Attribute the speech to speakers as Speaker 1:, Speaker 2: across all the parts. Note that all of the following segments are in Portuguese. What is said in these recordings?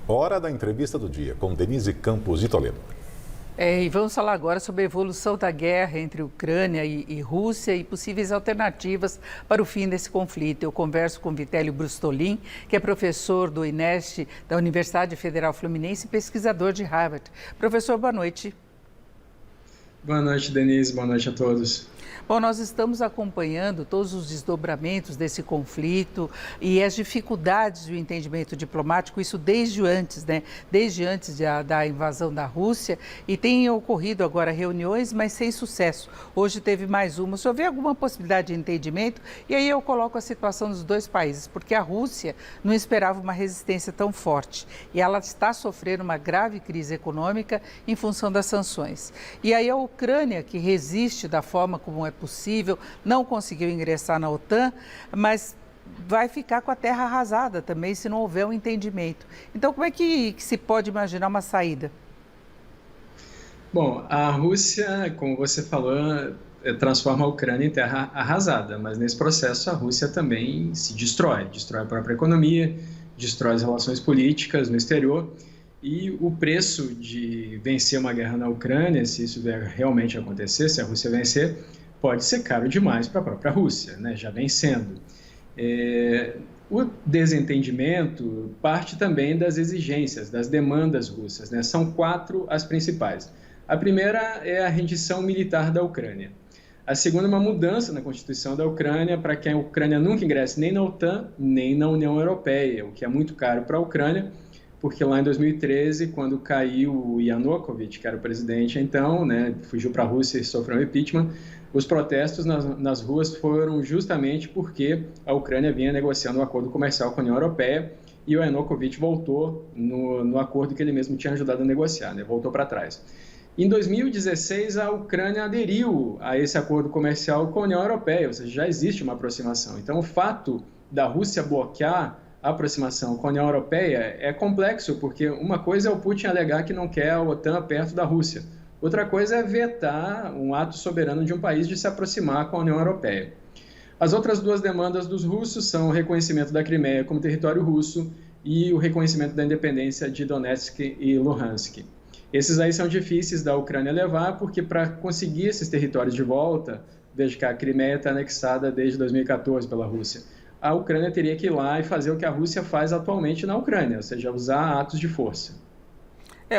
Speaker 1: Hora da entrevista do dia com Denise Campos de Toledo.
Speaker 2: E vamos falar agora sobre a evolução da guerra entre Ucrânia e Rússia e possíveis alternativas para o fim desse conflito. Eu converso com Vitélio Brustolin, que é professor do INEST, da Universidade Federal Fluminense e pesquisador de Harvard. Professor, boa noite.
Speaker 3: Boa noite, Denise. Boa noite a todos.
Speaker 2: Bom, nós estamos acompanhando todos os desdobramentos desse conflito e as dificuldades do entendimento diplomático, isso desde antes, né? Desde antes da invasão da Rússia, e tem ocorrido agora reuniões, mas sem sucesso. Hoje teve mais uma. O senhor vê alguma possibilidade de entendimento? E aí eu coloco a situação dos dois países, porque a Rússia não esperava uma resistência tão forte e ela está sofrendo uma grave crise econômica em função das sanções. E aí a Ucrânia, que resiste da forma como é possível, não conseguiu ingressar na OTAN, mas vai ficar com a terra arrasada também se não houver um entendimento. Então, como é que se pode imaginar uma saída?
Speaker 3: Bom, a Rússia, como você falou, transforma a Ucrânia em terra arrasada, mas nesse processo a Rússia também se destrói a própria economia, destrói as relações políticas no exterior. E o preço de vencer uma guerra na Ucrânia, se isso vier realmente acontecer, se a Rússia vencer, pode ser caro demais para a própria Rússia, né? Já vem sendo. O desentendimento parte também das exigências, das demandas russas, né? São 4 as principais. A primeira é a rendição militar da Ucrânia. A segunda é uma mudança na Constituição da Ucrânia para que a Ucrânia nunca ingresse nem na OTAN, nem na União Europeia, o que é muito caro para a Ucrânia, porque lá em 2013, quando caiu o Yanukovych, que era o presidente então, né, fugiu para a Rússia e sofreu um impeachment, os protestos nas ruas foram justamente porque a Ucrânia vinha negociando um acordo comercial com a União Europeia e o Yanukovych voltou no acordo que ele mesmo tinha ajudado a negociar, né, voltou para trás. Em 2016, a Ucrânia aderiu a esse acordo comercial com a União Europeia, ou seja, já existe uma aproximação. Então, o fato da Rússia bloquear a aproximação com a União Europeia é complexo, porque uma coisa é o Putin alegar que não quer a OTAN perto da Rússia. Outra coisa é vetar um ato soberano de um país de se aproximar com a União Europeia. As outras 2 demandas dos russos são o reconhecimento da Crimeia como território russo e o reconhecimento da independência de Donetsk e Luhansk. Esses aí são difíceis da Ucrânia levar, porque para conseguir esses territórios de volta, veja que a Crimeia está anexada desde 2014 pela Rússia, a Ucrânia teria que ir lá e fazer o que a Rússia faz atualmente na Ucrânia, ou seja, usar atos de força.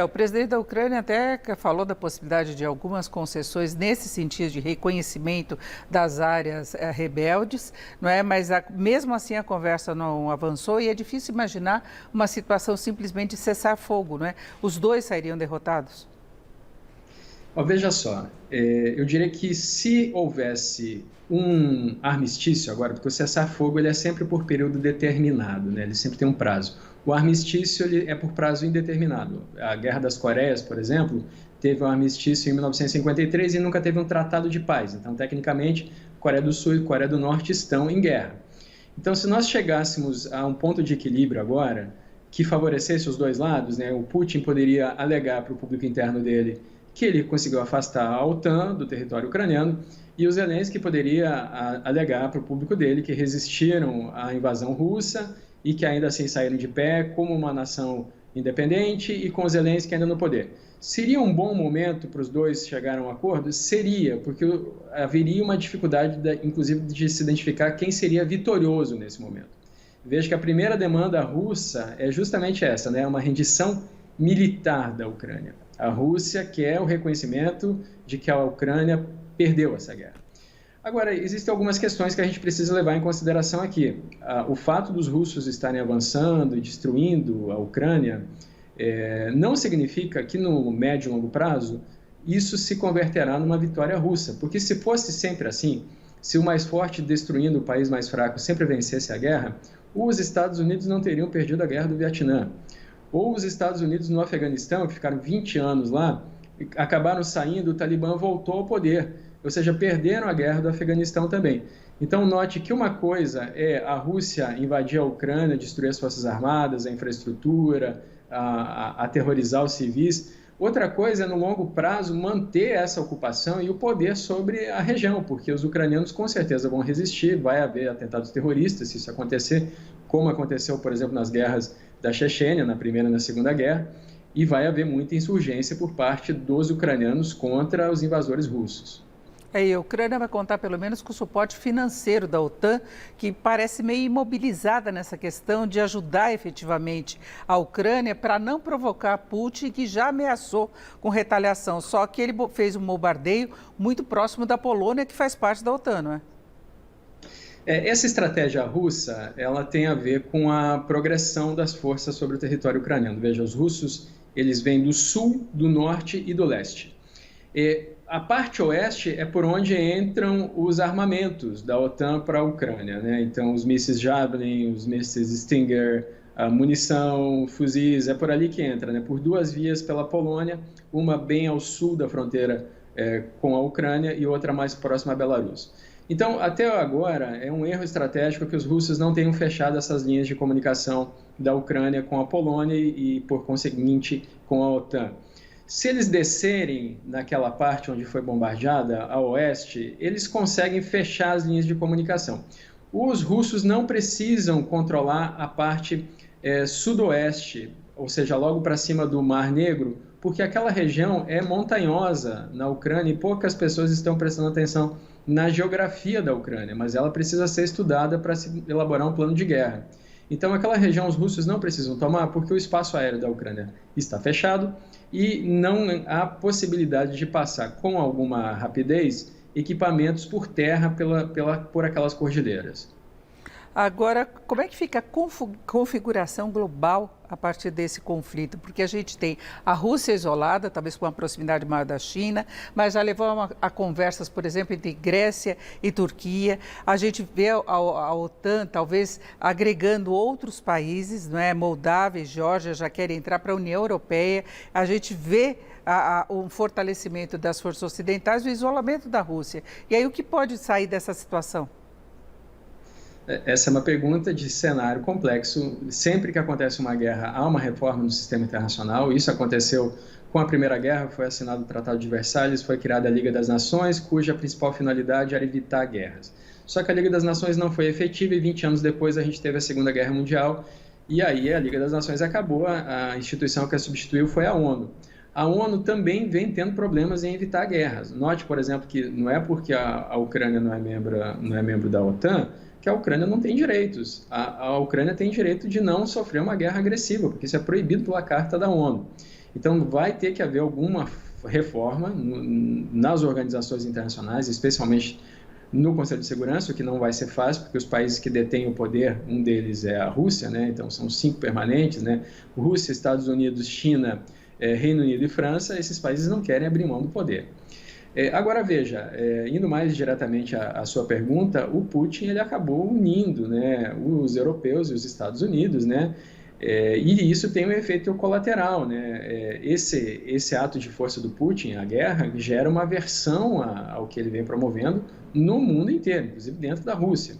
Speaker 2: O presidente da Ucrânia até falou da possibilidade de algumas concessões nesse sentido de reconhecimento das áreas rebeldes, não é? Mas mesmo assim a conversa não avançou e é difícil imaginar uma situação simplesmente de cessar fogo, não é? Os dois sairiam derrotados?
Speaker 3: Veja só, eu diria que se houvesse um armistício agora, porque o cessar-fogo ele é sempre por período determinado, né? Ele sempre tem um prazo. O armistício ele é por prazo indeterminado. A Guerra das Coreias, por exemplo, teve um armistício em 1953 e nunca teve um tratado de paz. Então, tecnicamente, Coreia do Sul e Coreia do Norte estão em guerra. Então, se nós chegássemos a um ponto de equilíbrio agora, que favorecesse os dois lados, né? O Putin poderia alegar para o público interno dele que ele conseguiu afastar a OTAN do território ucraniano, e o Zelensky poderia alegar para o público dele que resistiram à invasão russa e que ainda assim saíram de pé como uma nação independente e com o Zelensky ainda no poder. Seria um bom momento para os dois chegarem a um acordo? Seria, porque haveria uma dificuldade, inclusive, de se identificar quem seria vitorioso nesse momento. Veja que a primeira demanda russa é justamente essa, né? Uma rendição militar da Ucrânia. A Rússia quer o reconhecimento de que a Ucrânia perdeu essa guerra. Agora, existem algumas questões que a gente precisa levar em consideração aqui. O fato dos russos estarem avançando e destruindo a Ucrânia não significa que no médio e longo prazo isso se converterá numa vitória russa, porque se fosse sempre assim, se o mais forte destruindo o país mais fraco sempre vencesse a guerra, os Estados Unidos não teriam perdido a guerra do Vietnã. Ou os Estados Unidos no Afeganistão, que ficaram 20 anos lá, acabaram saindo, o Talibã voltou ao poder, ou seja, perderam a guerra do Afeganistão também. Então, note que uma coisa é a Rússia invadir a Ucrânia, destruir as forças armadas, a infraestrutura, aterrorizar os civis. Outra coisa é, no longo prazo, manter essa ocupação e o poder sobre a região, porque os ucranianos com certeza vão resistir, vai haver atentados terroristas se isso acontecer, como aconteceu, por exemplo, nas guerras da Chechênia, na Primeira e na Segunda Guerra, e vai haver muita insurgência por parte dos ucranianos contra os invasores russos.
Speaker 2: E a Ucrânia vai contar pelo menos com o suporte financeiro da OTAN, que parece meio imobilizada nessa questão de ajudar efetivamente a Ucrânia para não provocar Putin, que já ameaçou com retaliação. Só que ele fez um bombardeio muito próximo da Polônia, que faz parte da OTAN, não é?
Speaker 3: Essa estratégia russa, ela tem a ver com a progressão das forças sobre o território ucraniano. Veja, os russos, eles vêm do sul, do norte e do leste. A parte oeste é por onde entram os armamentos da OTAN para a Ucrânia, né? Então, os mísseis Javelin, os mísseis Stinger, a munição, fuzis, é por ali que entra, né? Por duas vias pela Polônia, uma bem ao sul da fronteira com a Ucrânia e outra mais próxima à Belarus. Então, até agora, é um erro estratégico que os russos não tenham fechado essas linhas de comunicação da Ucrânia com a Polônia e, por conseguinte, com a OTAN. Se eles descerem naquela parte onde foi bombardeada, a oeste, eles conseguem fechar as linhas de comunicação. Os russos não precisam controlar a parte sudoeste, ou seja, logo para cima do Mar Negro, porque aquela região é montanhosa na Ucrânia e poucas pessoas estão prestando atenção na geografia da Ucrânia, mas ela precisa ser estudada para se elaborar um plano de guerra. Então, aquela região os russos não precisam tomar porque o espaço aéreo da Ucrânia está fechado e não há possibilidade de passar com alguma rapidez equipamentos por terra por aquelas cordilheiras.
Speaker 2: Agora, como é que fica a configuração global a partir desse conflito? Porque a gente tem a Rússia isolada, talvez com uma proximidade maior da China, mas já levou a conversas, por exemplo, entre Grécia e Turquia. A gente vê a OTAN talvez agregando outros países, não é? Moldávia e Geórgia já querem entrar para a União Europeia. A gente vê um fortalecimento das forças ocidentais e o isolamento da Rússia. E aí, o que pode sair dessa situação?
Speaker 3: Essa é uma pergunta de cenário complexo. Sempre que acontece uma guerra, há uma reforma no sistema internacional. Isso aconteceu com a Primeira Guerra, foi assinado o Tratado de Versalhes, foi criada a Liga das Nações, cuja principal finalidade era evitar guerras. Só que a Liga das Nações não foi efetiva e 20 anos depois a gente teve a Segunda Guerra Mundial e aí a Liga das Nações acabou, a instituição que a substituiu foi a ONU. A ONU também vem tendo problemas em evitar guerras. Note, por exemplo, que não é porque a Ucrânia não é membro da OTAN que a Ucrânia não tem direitos. A Ucrânia tem direito de não sofrer uma guerra agressiva, porque isso é proibido pela Carta da ONU. Então, vai ter que haver alguma reforma nas organizações internacionais, especialmente no Conselho de Segurança, o que não vai ser fácil, porque os países que detêm o poder, um deles é a Rússia, né? Então são 5 permanentes, né? Rússia, Estados Unidos, China, Reino Unido e França, esses países não querem abrir mão do poder. Agora veja, indo mais diretamente à sua pergunta, o Putin ele acabou unindo, né, os europeus e os Estados Unidos, né, e isso tem um efeito colateral, né, esse ato de força do Putin, a guerra, gera uma aversão ao que ele vem promovendo no mundo inteiro, inclusive dentro da Rússia.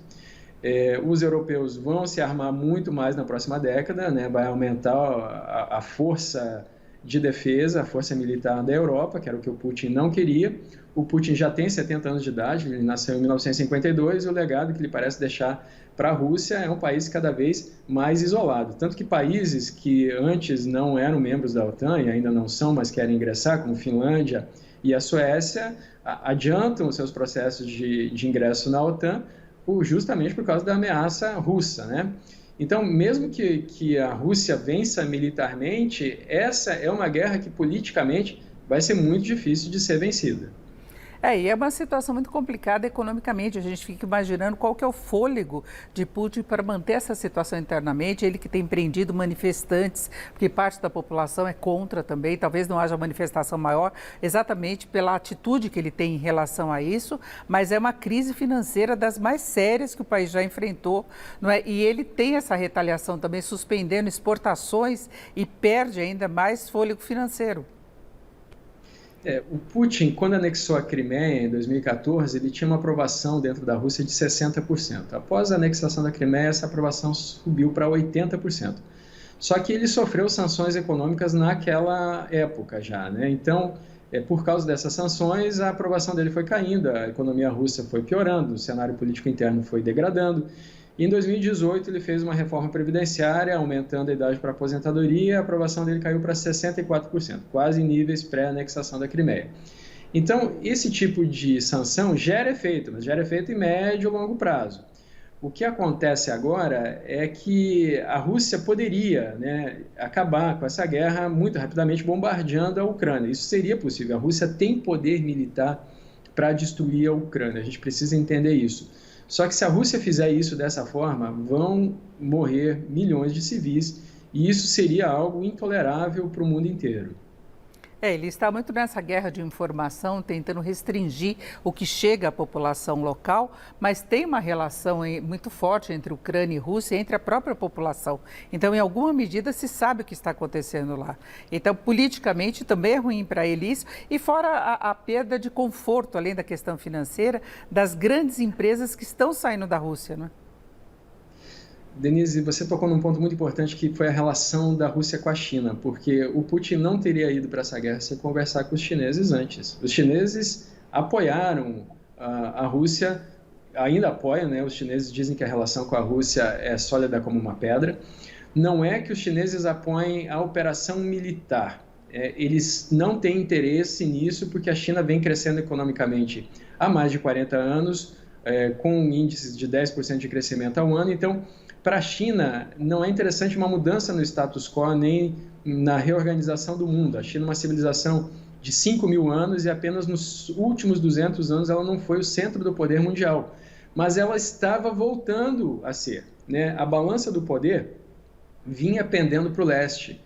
Speaker 3: Os europeus vão se armar muito mais na próxima década, né, vai aumentar a força de defesa, a força militar da Europa, que era o que o Putin não queria. O Putin já tem 70 anos de idade, ele nasceu em 1952 e o legado que ele parece deixar para a Rússia é um país cada vez mais isolado. Tanto que países que antes não eram membros da OTAN e ainda não são, mas querem ingressar, como Finlândia e a Suécia, adiantam os seus processos de ingresso na OTAN justamente por causa da ameaça russa, né? Então, mesmo que a Rússia vença militarmente, essa é uma guerra que politicamente vai ser muito difícil de ser vencida.
Speaker 2: E é uma situação muito complicada economicamente. A gente fica imaginando qual que é o fôlego de Putin para manter essa situação internamente. Ele que tem prendido manifestantes, porque parte da população é contra também. Talvez não haja manifestação maior, exatamente pela atitude que ele tem em relação a isso. Mas é uma crise financeira das mais sérias que o país já enfrentou, não é? E ele tem essa retaliação também, suspendendo exportações e perde ainda mais fôlego financeiro.
Speaker 3: O Putin, quando anexou a Crimeia em 2014, ele tinha uma aprovação dentro da Rússia de 60%. Após a anexação da Crimeia, essa aprovação subiu para 80%. Só que ele sofreu sanções econômicas naquela época já, né? Então, por causa dessas sanções, a aprovação dele foi caindo, a economia russa foi piorando, o cenário político interno foi degradando. E em 2018, ele fez uma reforma previdenciária, aumentando a idade para aposentadoria, a aprovação dele caiu para 64%, quase em níveis pré-anexação da Crimeia. Então, esse tipo de sanção gera efeito, mas gera efeito em médio e longo prazo. O que acontece agora é que a Rússia poderia, né, acabar com essa guerra muito rapidamente, bombardeando a Ucrânia. Isso seria possível. A Rússia tem poder militar para destruir a Ucrânia. A gente precisa entender isso. Só que se a Rússia fizer isso dessa forma, vão morrer milhões de civis e isso seria algo intolerável para o mundo inteiro.
Speaker 2: Ele está muito nessa guerra de informação, tentando restringir o que chega à população local, mas tem uma relação muito forte entre Ucrânia e Rússia, entre a própria população. Então, em alguma medida, se sabe o que está acontecendo lá. Então, politicamente, também é ruim para ele isso, e fora a perda de conforto, além da questão financeira, das grandes empresas que estão saindo da Rússia, não é?
Speaker 3: Denise, você tocou num ponto muito importante que foi a relação da Rússia com a China, porque o Putin não teria ido para essa guerra sem conversar com os chineses antes. Os chineses apoiaram a Rússia, ainda apoiam, né? Os chineses dizem que a relação com a Rússia é sólida como uma pedra. Não é que os chineses apoiem a operação militar. Eles não têm interesse nisso porque a China vem crescendo economicamente há mais de 40 anos, com índices de 10% de crescimento ao ano. Então, para a China, não é interessante uma mudança no status quo nem na reorganização do mundo. A China é uma civilização de 5.000 anos e apenas nos últimos 200 anos ela não foi o centro do poder mundial. Mas ela estava voltando a ser, né? A balança do poder vinha pendendo para o leste.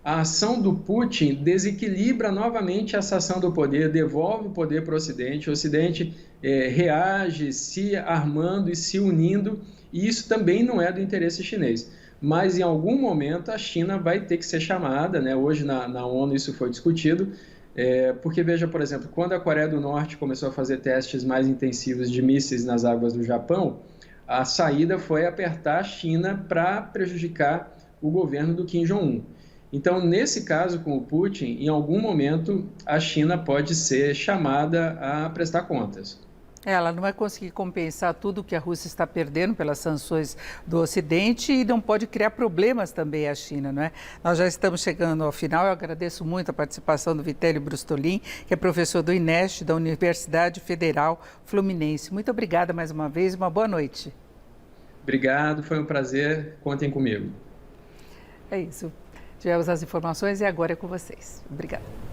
Speaker 3: A ação do Putin desequilibra novamente essa ação do poder, devolve o poder para o Ocidente reage se armando e se unindo, e isso também não é do interesse chinês. Mas em algum momento a China vai ter que ser chamada, né? Hoje na ONU isso foi discutido, porque veja, por exemplo, quando a Coreia do Norte começou a fazer testes mais intensivos de mísseis nas águas do Japão, a saída foi apertar a China para prejudicar o governo do Kim Jong-un. Então, nesse caso com o Putin, em algum momento a China pode ser chamada a prestar contas.
Speaker 2: Ela não vai conseguir compensar tudo que a Rússia está perdendo pelas sanções do Ocidente e não pode criar problemas também à China, não é? Nós já estamos chegando ao final. Eu agradeço muito a participação do Vitélio Brustolin, que é professor do INEST, da Universidade Federal Fluminense. Muito obrigada mais uma vez, uma boa noite.
Speaker 3: Obrigado, foi um prazer. Contem comigo.
Speaker 2: É isso. Tivemos as informações e agora é com vocês. Obrigada.